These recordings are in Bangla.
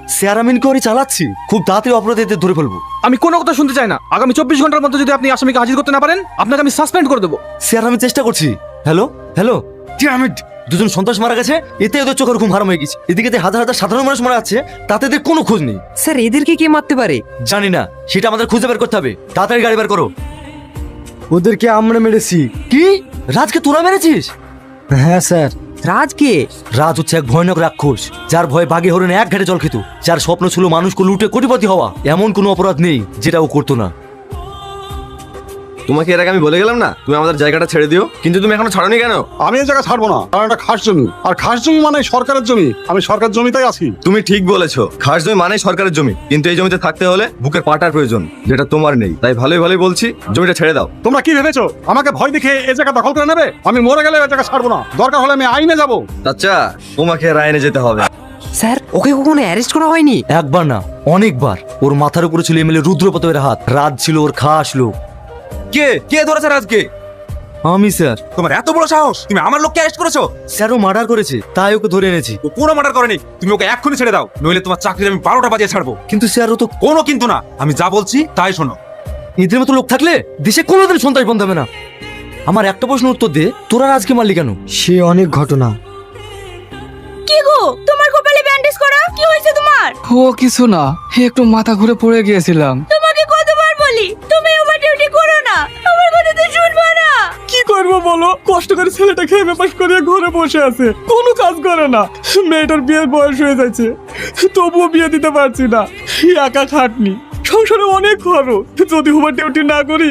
স্যার আমি ইনকোয়ারি চালাচ্ছি, খুব তাড়াতাড়ি অপরাধীদের ধরে ফেলবো। আমি কোনো কথা শুনতে চাই না। আগামী 24 ঘন্টার মধ্যে যদি আপনি আসামিকে হাজির করতে না পারেন, আপনাকে আমি সাসপেন্ড করে দেবো। স্যার আমি চেষ্টা করছি। হ্যালো হ্যালো, দুজন সন্ত্রাস মারা গেছে, এতে ওদের চোখের ঘুম হারাম হয়ে গেছে। এদিকে হাজার হাজার সাধারণ মানুষ মারা যাচ্ছে, তাতে এদের কোনো খোঁজ নেই। স্যার এদেরকে কে মারতে পারে? জানি না, সেটা আমাদের খুঁজে বের করতে হবে। তাড়াতাড়ি গাড়ি বের করো। ওদেরকে আমরা মেরেছি। কি, রাজকে তোরা মেরেছিস? হ্যাঁ স্যার। রাজ কে? রাজ হচ্ছে এক ভয়ানক রাক্ষস, যার ভয়ে বাঘে হরিণে এক ঘাটে জল খেত, যার স্বপ্ন ছিল মানুষকে লুটে কোটিপতি হওয়া। এমন কোনো অপরাধ নেই যেটা ও করতো না। তোমাকে এর আগে আমি বলে গেলাম না তুমি আমাদের জায়গাটা ছেড়ে দিও, কিন্তু তুমি এখনো ছাড়োনি কেন? আমি এই জায়গা ছাড়বো না, কারণ এটা খাস জমি, আর খাস জমি মানে সরকারের জমি। আমি সরকার জমিতেই আছি। তুমি ঠিক বলেছো, খাস জমি মানে সরকারের জমি, কিন্তু এই জমিতে থাকতে হলে বুকের পাটার প্রয়োজন, যেটা তোমার নেই। তাই ভালোই ভালোই বলছি, জমিটা ছেড়ে দাও। তোমরা কি ভেবেছো আমাকে ভয় দেখে এই জায়গা দখল করে নেবে? আমি মরে গেলে এই জায়গা ছাড়বো না, দরকার হলে আমি আইনে যাবো। আচ্ছা, তোমাকে রায়নে যেতে হবে। স্যার ওকে কখনো অ্যারেস্ট করা হয়নি? একবার না, অনেকবার। ওর মাথার উপরে ছিল এমএলএ রুদ্রপ্রতাপের হাত। রাজ ছিল ওর খাস লোক। কে কে ধরেছে রাজকে? আমি স্যার। তোমার এত বড় সাহস, তুমি আমার লোককে অ্যারেস্ট করেছো? স্যারও মার্ডার করেছে, তাই ওকে ধরে এনেছি। ও কোনো মার্ডার করেনি, তুমি ওকে এক্ষুনি ছেড়ে দাও, নইলে তোমার চাকরি আমি 12টা বাজিয়ে ছাড়বো। কিন্তু স্যার ও তো, কোনো কিন্তু না, আমি যা বলছি তাই শোনো। এদের মতো লোক থাকলে দেশে কোনোদিন সন্ত্রাস বন্ধ হবে না। আমার একটা প্রশ্ন উত্তর দে, তোরা রাজকে মারলি কেন? সে অনেক ঘটনা। কি গো, তোমার কপালে ব্যান্ডেজ করা, কি হয়েছে তোমার? ও কিছু না, একটু মাথা ঘুরে পড়ে গিয়েছিলাম। তোমাকে কতবার বলি তুমি ওভার ডিউটি করো না, আমার কথা তো শুনবা না। কি করবো বলো, কষ্ট করে ছেলেটা খেয়ে বেপাস করে ঘরে বসে আছে, কোনো কাজ করে না। মেয়েটার বিয়ের বয়স হয়ে যাচ্ছে, তবুও বিয়ে দিতে পারছি না। একা খাটনি, সংসারে অনেক খরচ। যদি ওভার ডিউটি না করি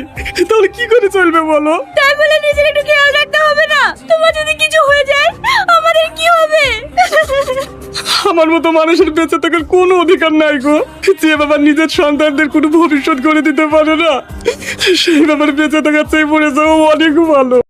তাহলে কি করে চলবে বলো? তাই বলে নিজের একটু খেয়াল রাখতে হবে না? তোমার যদি কিছু হয়ে যায় আমাদের কি হবে? আমার মতো মানুষের বেঁচে থাকার কোনো অধিকার নাই গো। যে বাবা নিজের সন্তানদের কোনো ভবিষ্যৎ করে দিতে পারে না, সেই বাবার বেঁচে থাকার চেয়ে পড়ে যাওয়া অনেক ভালো।